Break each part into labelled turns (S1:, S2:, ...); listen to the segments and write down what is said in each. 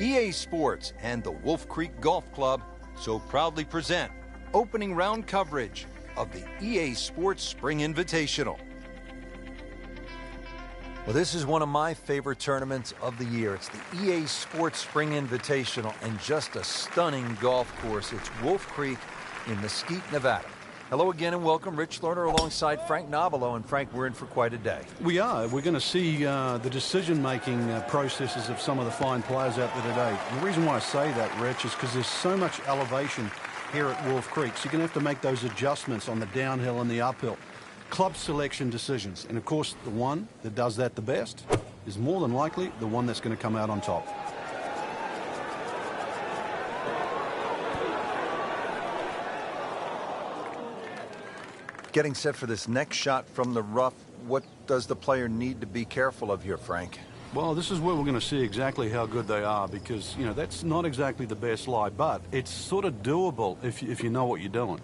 S1: EA Sports and the Wolf Creek Golf Club so proudly present opening round coverage of the EA Sports Spring Invitational. Well, this is one of my favorite tournaments of the year. It's the EA Sports Spring Invitational, and just a stunning golf course. It's Wolf Creek in Mesquite, Nevada. Hello again and welcome. Rich Lerner alongside Frank Nobilo. And Frank, we're in for quite a day.
S2: We are. We're going to see the decision-making processes of some of the fine players out there today. And the reason why I say that, Rich, is because there's so much elevation here at Wolf Creek. So you're going to have to make those adjustments on the downhill and the uphill. Club selection decisions. And, of course, the one that does that the best is more than likely the one that's going to come out on top.
S1: Getting set for this next shot from the rough, what does the player need to be careful of here, Frank?
S2: Well, this is where we're going to see exactly how good they are because, you know, that's not exactly the best lie, but it's sort of doable if you know what you're doing.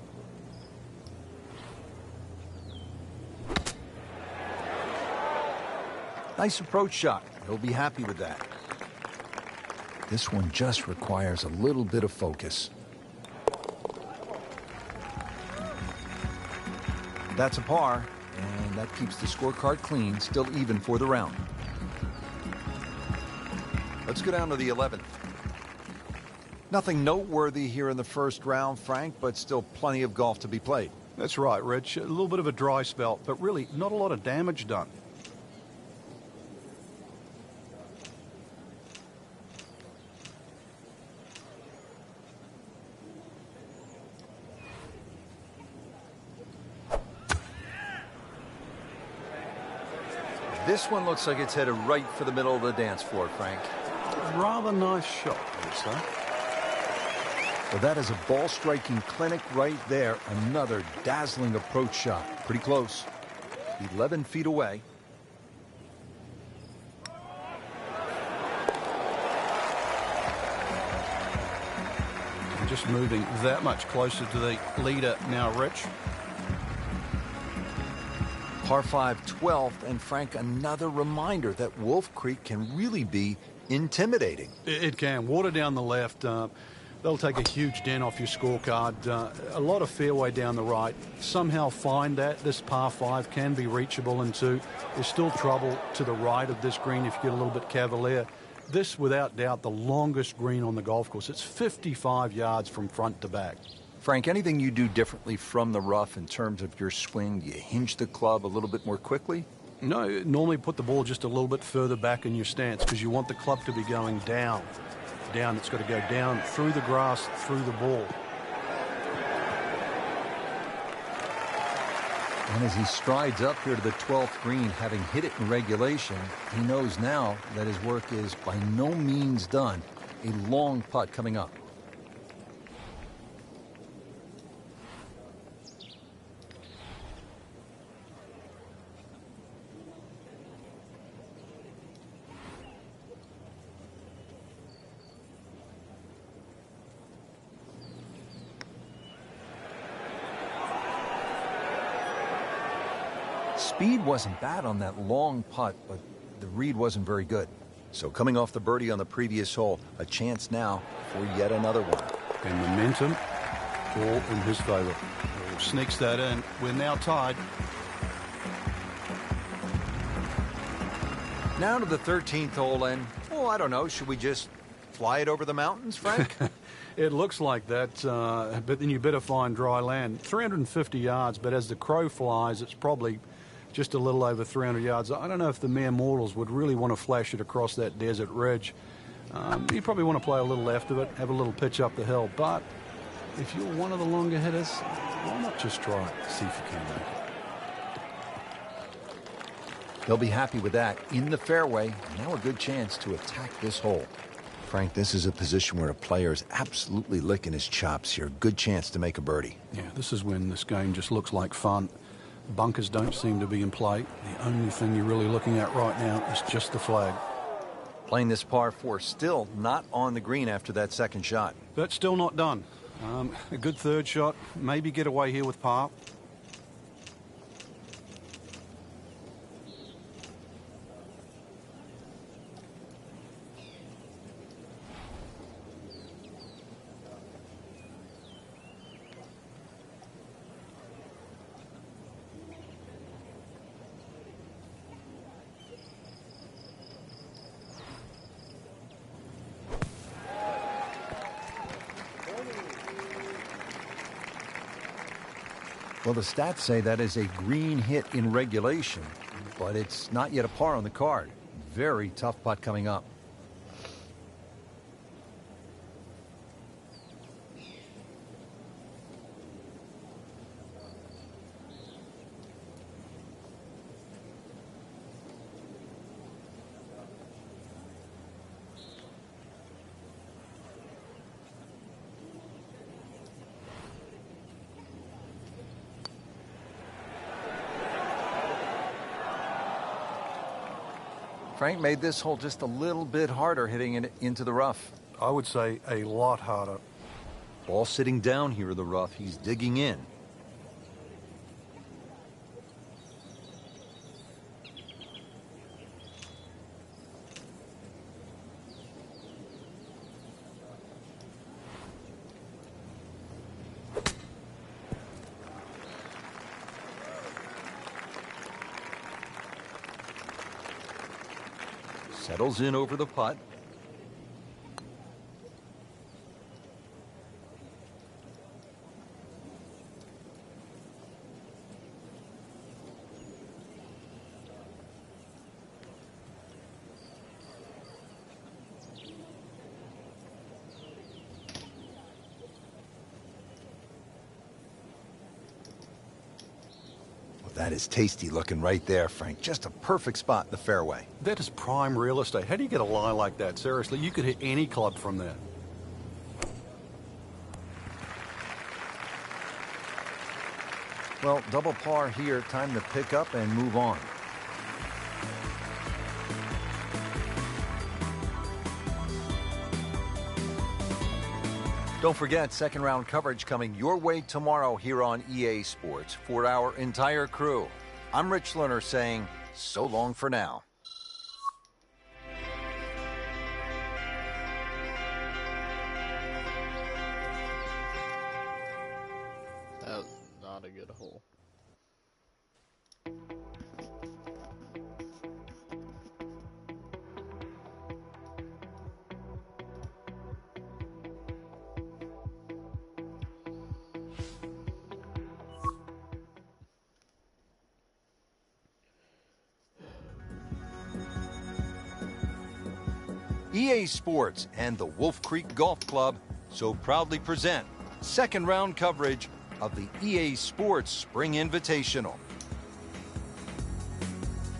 S1: Nice approach shot. He'll be happy with that. This one just requires a little bit of focus. That's a par, and that keeps the scorecard clean, still even for the round. Let's go down to the 11th. Nothing noteworthy here in the first round, Frank, but still plenty of golf to be played.
S2: That's right, Rich. A little bit of a dry spell, but really not a lot of damage done.
S1: This one looks like it's headed right for the middle of the dance floor, Frank.
S2: Rather nice shot, I would say.
S1: Well, that is a ball-striking clinic right there. Another dazzling approach shot. Pretty close. 11 feet away.
S2: I'm just moving that much closer to the leader now, Rich.
S1: Par 5, 12th, and Frank, another reminder that Wolf Creek can really be intimidating.
S2: It can. Water down the left. They'll take a huge dent off your scorecard. A lot of fairway down the right. Somehow find that. This par 5 can be reachable, and two, there's still trouble to the right of this green if you get a little bit cavalier. This, without doubt, the longest green on the golf course. It's 55 yards from front to back.
S1: Frank, anything you do differently from the rough in terms of your swing? Do you hinge the club a little bit more quickly?
S2: No, normally put the ball just a little bit further back in your stance because you want the club to be going down. Down, it's got to go down through the grass, through the ball.
S1: And as he strides up here to the 12th green, having hit it in regulation, he knows now that his work is by no means done. A long putt coming up. Speed wasn't bad on that long putt, but the read wasn't very good. So coming off the birdie on the previous hole, a chance now for yet another one.
S2: And momentum all in his favor. Sneaks that in. We're now tied.
S1: Now to the 13th hole, and, oh, I don't know, should we just fly it over the mountains, Frank?
S2: It looks like that, but then you better find dry land. 350 yards, but as the crow flies, it's probably just a little over 300 yards. I don't know if the mere mortals would really want to flash it across that desert ridge. You probably want to play a little left of it, have a little pitch up the hill. But if you're one of the longer hitters, why not just try it, see if you can make it.
S1: They'll be happy with that. In the fairway, now a good chance to attack this hole. Frank, this is a position where a player is absolutely licking his chops here. Good chance to make a birdie.
S2: Yeah, this is when this game just looks like fun. Bunkers don't seem to be in play. The only thing you're really looking at right now is just the flag.
S1: Playing this par 4, still not on the green after that second shot.
S2: But still not done. A good third shot. Maybe get away here with par.
S1: Well, the stats say that is a green hit in regulation, but it's not yet a par on the card. Very tough putt coming up. Frank made this hole just a little bit harder, hitting it into the rough.
S2: I would say a lot harder.
S1: Ball sitting down here in the rough. He's digging in. Settles in over the putt. That is tasty looking right there, Frank. Just a perfect spot in the fairway.
S2: That is prime real estate. How do you get a lie like that? Seriously, you could hit any club from there.
S1: Well, double par here. Time to pick up and move on. Don't forget, second round coverage coming your way tomorrow here on EA Sports. For our entire crew, I'm Rich Lerner saying so long for now.
S3: That was not a good hole.
S1: EA Sports and the Wolf Creek Golf Club so proudly present second round coverage of the EA Sports Spring Invitational.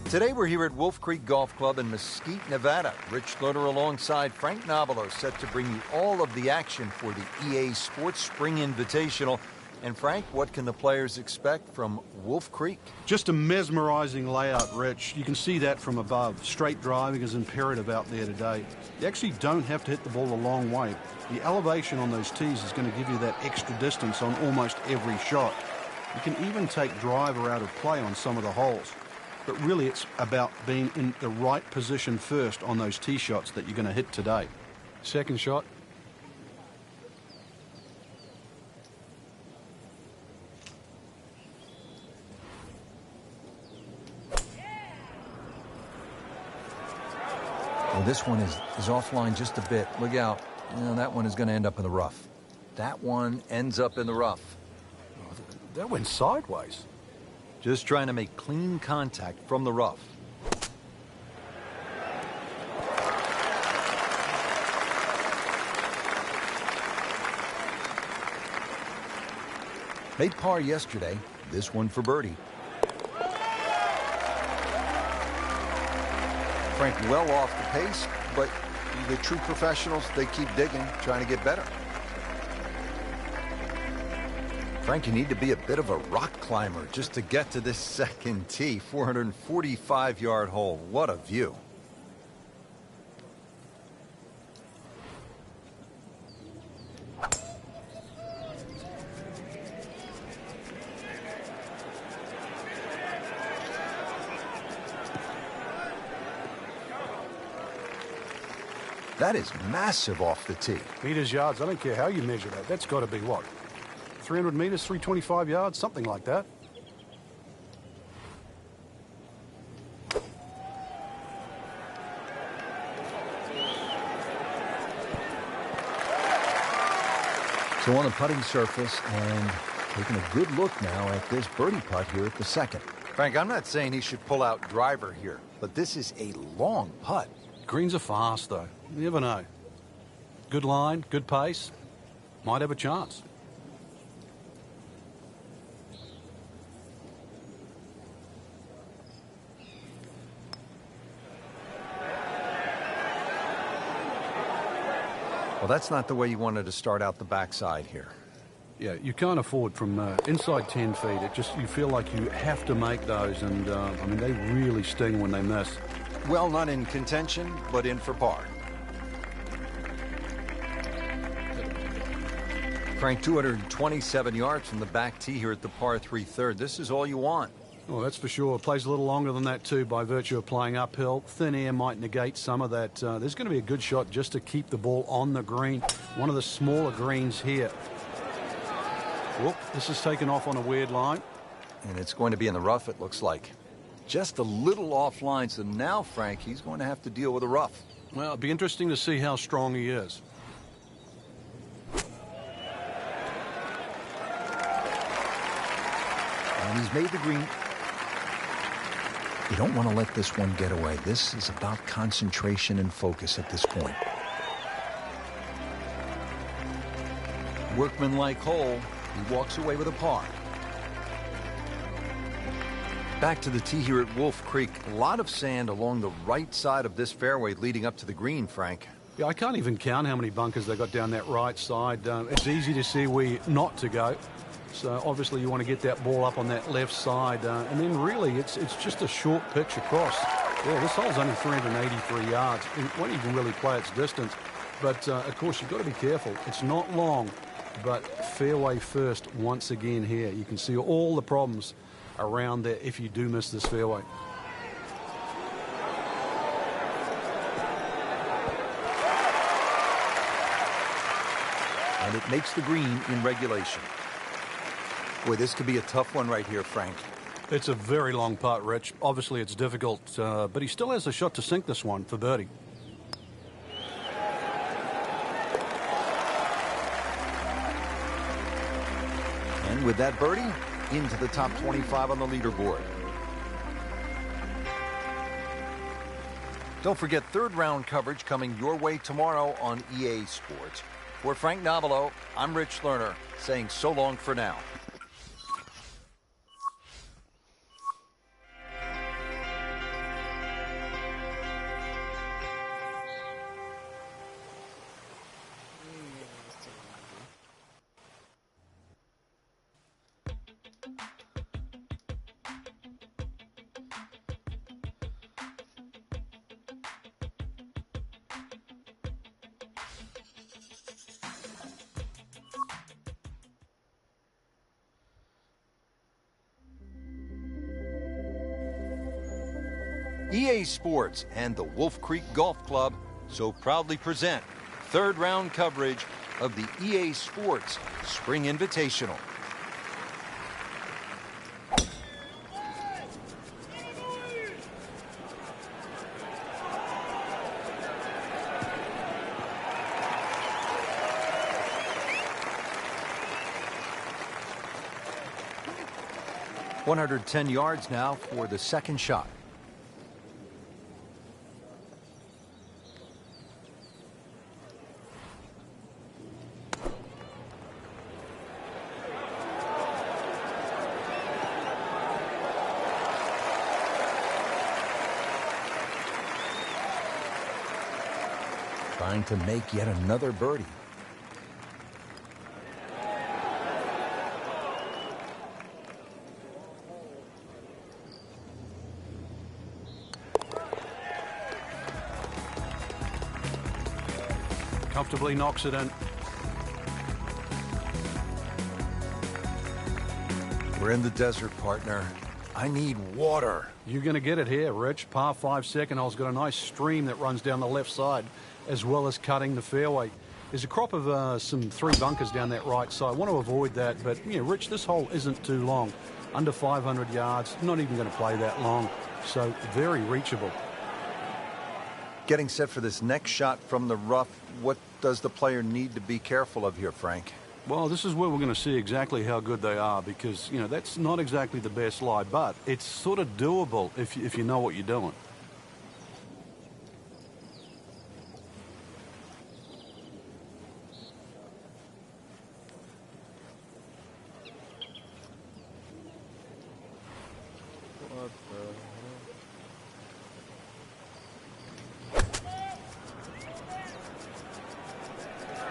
S1: Today we're here at Wolf Creek Golf Club in Mesquite, Nevada. Rich Lerner alongside Frank Nobilo set to bring you all of the action for the EA Sports Spring Invitational. And Frank, what can the players expect from Wolf Creek?
S2: Just a mesmerizing layout, Rich. You can see that from above. Straight driving is imperative out there today. You actually don't have to hit the ball a long way. The elevation on those tees is going to give you that extra distance on almost every shot. You can even take driver out of play on some of the holes. But really it's about being in the right position first on those tee shots that you're going to hit today. Second shot.
S1: Well, this one is offline just a bit. Look out. That one is going to end up in the rough. That one ends up in the rough.
S2: Oh, that went sideways.
S1: Just trying to make clean contact from the rough. Made par yesterday. This one for birdie. Frank well off the pace, but the true professionals, they keep digging, trying to get better. Frank, you need to be a bit of a rock climber just to get to this second tee. 445-yard hole. What a view. That is massive off the tee.
S2: Meters, yards, I don't care how you measure that. That's got to be what? 300 meters, 325 yards, something like that.
S1: So on the putting surface, and Taking a good look now at this birdie putt here at the second. Frank, I'm not saying he should pull out driver here, but this is a long putt.
S2: Greens are fast, though. You never know. Good line, good pace. Might have a chance.
S1: Well, that's not the way you wanted to start out the backside here.
S2: Yeah, you can't afford from inside 10 feet. You feel like you have to make those, and I mean, they really sting when they miss.
S1: Well, not in contention, but in for par. Frank, 227 yards from the back tee here at the par 3 third. This is all you want.
S2: Oh, that's for sure. Plays a little longer than that, too, by virtue of playing uphill. Thin air might negate some of that. There's going to be a good shot just to keep the ball on the green. One of the smaller greens here. Whoop, this is taken off on a weird line.
S1: And it's going to be in the rough, it looks like. Just a little offline, so now, Frank, he's going to have to deal with a rough.
S2: Well, it'll be interesting to see how strong he is.
S1: And he's made the green. You don't want to let this one get away. This is about concentration and focus at this point. Workmanlike hole. He walks away with a par. Back to the tee here at Wolf Creek. A lot of sand along the right side of this fairway leading up to the green, Frank.
S2: Yeah, I can't even count how many bunkers they got down that right side. It's easy to see where not to go. So obviously you want to get that ball up on that left side. And then really it's just a short pitch across. Yeah, this hole's only 383 yards. It won't even really play its distance. But, of course, you've got to be careful. It's not long, but fairway first once again here. You can see all the problems around there if you do miss this fairway.
S1: And it makes the green in regulation. Boy, this could be a tough one right here, Frank.
S2: It's a very long putt, Rich. Obviously, it's difficult, but he still has a shot to sink this one for birdie.
S1: And with that birdie, into the top 25 on the leaderboard. Don't forget third round coverage coming your way tomorrow on EA Sports. For Frank Nobilo, I'm Rich Lerner, saying so long for now. EA Sports and the Wolf Creek Golf Club so proudly present third round coverage of the EA Sports Spring Invitational. .110 yards now for the second shot. Trying to make yet another birdie.
S2: Comfortably knocks it in.
S1: We're in the desert, partner. I need water.
S2: You're going to get it here, Rich. Par 5 second hole's got a nice stream that runs down the left side, as well as cutting the fairway. There's a crop of some 3 bunkers down that right side. I want to avoid that, but, you know, Rich, this hole isn't too long. Under 500 yards, not even going to play that long, so very reachable.
S1: Getting set for this next shot from the rough, what does the player need to be careful of here, Frank?
S2: Well, this is where we're going to see exactly how good they are because, you know, that's not exactly the best lie, but it's sort of doable if you know what you're doing.
S3: What the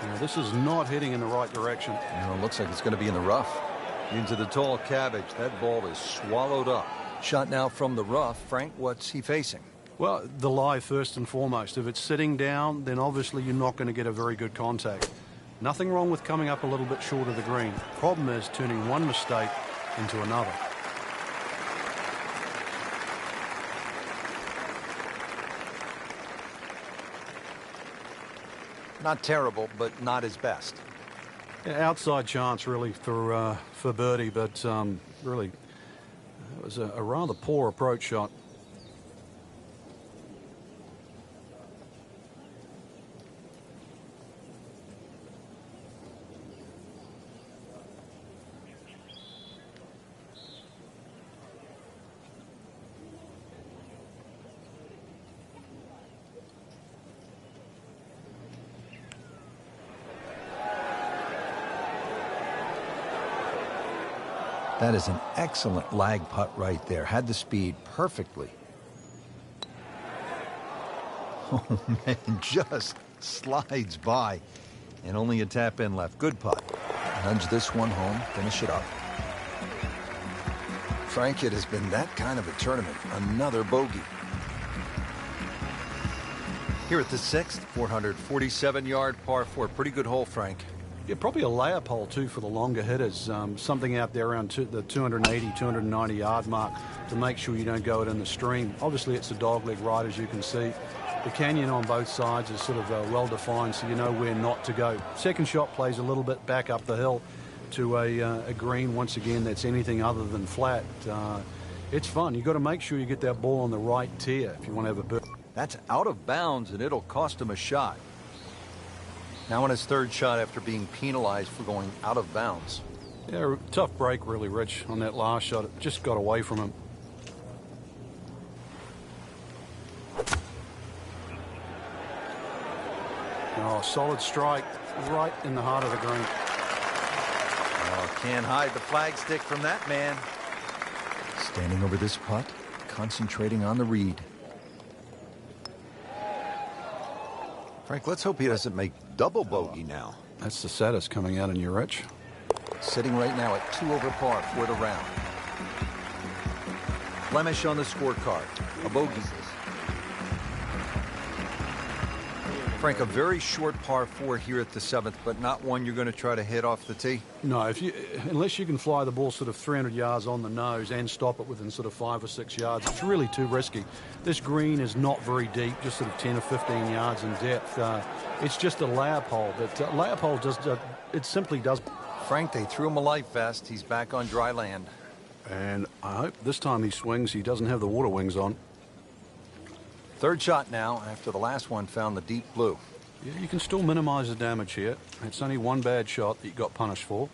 S2: Now, this is not heading in the right direction.
S1: You know, it looks like it's going to be in the rough. Into the tall cabbage. That ball is swallowed up. Shot now from the rough. Frank, what's he facing?
S2: Well, the lie first and foremost. If it's sitting down, then obviously you're not going to get a very good contact. Nothing wrong with coming up a little bit short of the green. Problem is turning one mistake into another.
S1: Not terrible, but not his best.
S2: Yeah, outside chance really for birdie, but really it was a rather poor approach shot.
S1: That is an excellent lag putt right there. Had the speed perfectly. Oh, man, just slides by. And only a tap in left. Good putt. Nudge this one home. Finish it up. Frank, it has been that kind of a tournament. Another bogey. Here at the 6th, 447-yard par 4. Pretty good hole, Frank.
S2: Yeah, probably a layup hole, too, for the longer hitters. Something out there around the 280, 290-yard mark to make sure you don't go it in the stream. Obviously, it's a dogleg right, as you can see. The canyon on both sides is sort of well-defined, so you know where not to go. Second shot plays a little bit back up the hill to a green, once again, that's anything other than flat. It's fun. You've got to make sure you get that ball on the right tier if you want to have a bird.
S1: That's out of bounds, and it'll cost him a shot. Now on his third shot after being penalized for going out of bounds.
S2: Yeah, tough break really, Rich, on that last shot. It just got away from him. Oh, solid strike right in the heart of the green.
S1: Oh, can't hide the flagstick from that man. Standing over this putt, concentrating on the read. Frank, let's hope he doesn't make double bogey now.
S2: That's the saddest coming out in you, Rich.
S1: Sitting right now at 2 over par for the round. Blemish on the scorecard. A bogey. Frank, a very short par 4 here at the 7th, but not one you're going to try to hit off the tee?
S2: No, unless you can fly the ball sort of 300 yards on the nose and stop it within sort of 5 or 6 yards, it's really too risky. This green is not very deep, just sort of 10 or 15 yards in depth. It's just a layup hole, but layup hole it simply does.
S1: Frank, they threw him a life vest. He's back on dry land.
S2: And I hope this time he swings, he doesn't have the water wings on.
S1: Third shot now after the last one found the deep blue.
S2: Yeah, you can still minimize the damage here. It's only one bad shot that you got punished for.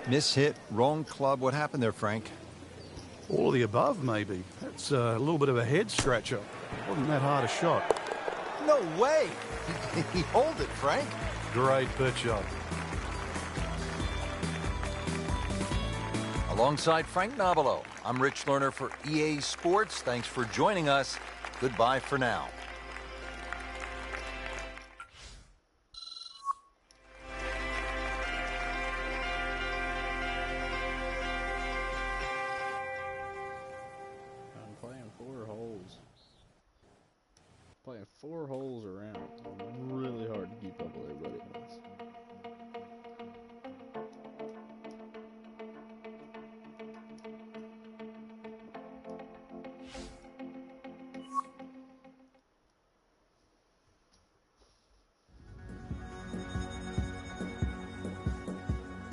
S1: Mishit, wrong club. What happened there, Frank?
S2: All of the above, maybe. That's a little bit of a head scratcher. Wasn't that hard a shot.
S1: No way. He holed it, Frank.
S2: Great pitch shot.
S1: Alongside Frank Nobilo, I'm Rich Lerner for EA Sports. Thanks for joining us. Goodbye for now.
S3: Playing 4 holes around. Really hard to keep up with everybody else.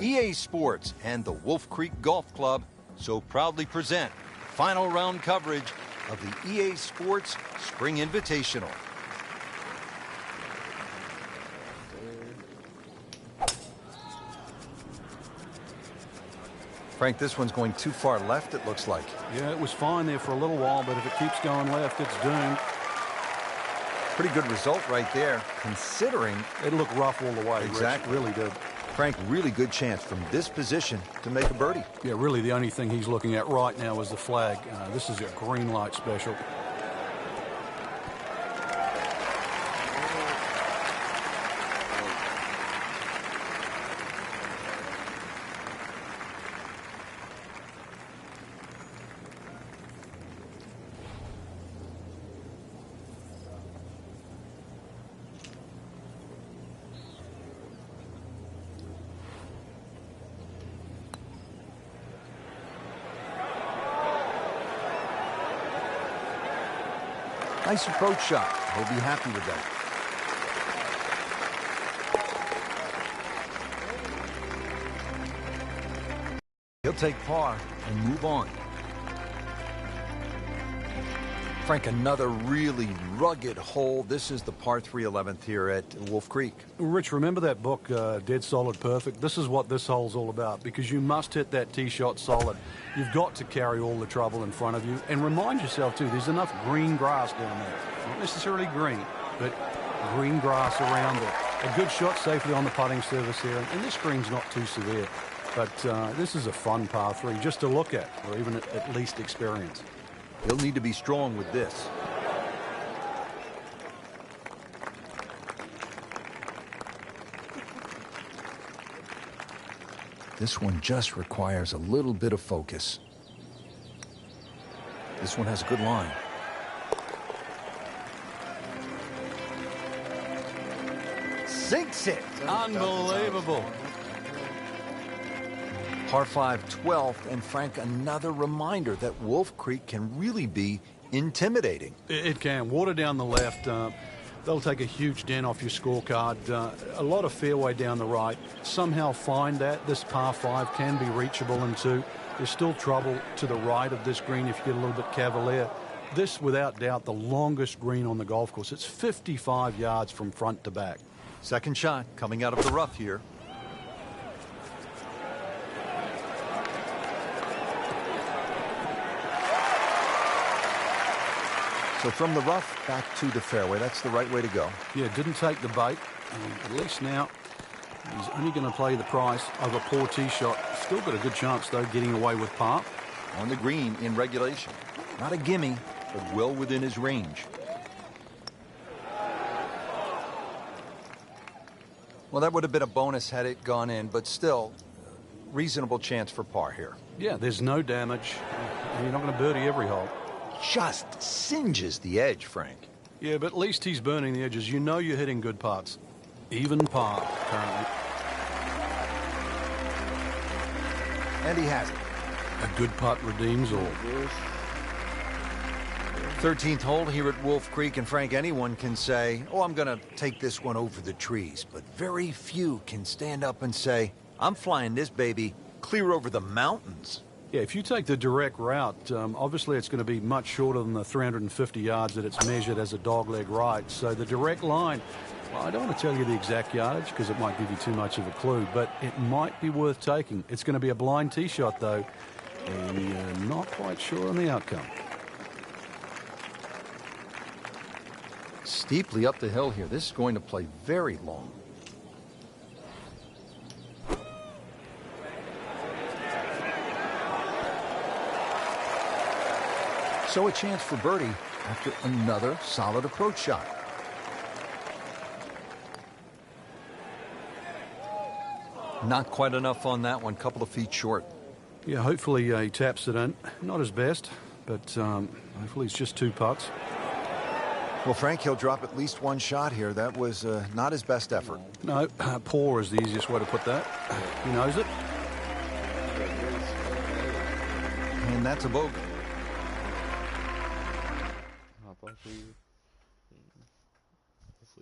S1: EA Sports and the Wolf Creek Golf Club so proudly present final round coverage of the EA Sports Spring Invitational. Frank, this one's going too far left, it looks like.
S2: Yeah, it was fine there for a little while, but if it keeps going left, it's doomed.
S1: Pretty good result right there, considering
S2: it looked rough all the way.
S1: Exactly.
S2: Rich, really did.
S1: Frank, really good chance from this position to make a birdie.
S2: Yeah, really the only thing he's looking at right now is the flag. This is a green light special.
S1: Nice approach shot. He'll be happy with that. He'll take par and move on. Frank, another really rugged hole. This is the par 3 11th here at Wolf Creek.
S2: Rich, remember that book, Dead Solid Perfect? This is what this hole's all about, because you must hit that tee shot solid. You've got to carry all the trouble in front of you. And remind yourself, too, there's enough green grass down there. Not necessarily green, but green grass around it. A good shot safely on the putting surface here. And this green's not too severe. But this is a fun par 3 just to look at, or even at least experience.
S1: He'll need to be strong with this. This one just requires a little bit of focus. This one has a good line. Sinks it.
S2: Unbelievable.
S1: Par 5 12th, and Frank, another reminder that Wolf Creek can really be intimidating.
S2: It can. Water down the left. They'll take a huge dent off your scorecard. A lot of fairway down the right. Somehow find that. This par 5 can be reachable, and there's still trouble to the right of this green if you get a little bit cavalier. This, without doubt, the longest green on the golf course. It's 55 yards from front to back.
S1: Second shot coming out of the rough here. So from the rough back to the fairway, that's the right way to go.
S2: Yeah, didn't take the bait. At least now he's only going to play the price of a poor tee shot. Still got a good chance, though, getting away with par.
S1: On the green in regulation. Not a gimme, but well within his range. Well, that would have been a bonus had it gone in, but still, reasonable chance for par here.
S2: Yeah, there's no damage, and you're not going to birdie every hole.
S1: Just singes the edge, Frank.
S2: Yeah, but at least he's burning the edges. You know you're hitting good putts. Even par, currently.
S1: And he has it.
S2: A good putt redeems all.
S1: 13th hole here at Wolf Creek, and Frank, anyone can say, oh, I'm going to take this one over the trees. But very few can stand up and say, I'm flying this baby clear over the mountains.
S2: Yeah, if you take the direct route, obviously it's going to be much shorter than the 350 yards that it's measured as a dogleg right. So the direct line, well, I don't want to tell you the exact yardage because it might give you too much of a clue, but it might be worth taking. It's going to be a blind tee shot, though, and you're not quite sure on the outcome.
S1: Steeply up the hill here. This is going to play very long. So a chance for birdie after another solid approach shot. Not quite enough on that one, couple of feet short.
S2: Yeah, hopefully he taps it in. Not his best, but hopefully it's just 2 putts.
S1: Well, Frank, he'll drop at least one shot here. That was not his best effort.
S2: No, poor is the easiest way to put that. He knows it.
S1: And that's a bogey.
S3: Hopefully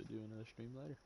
S3: do another stream later.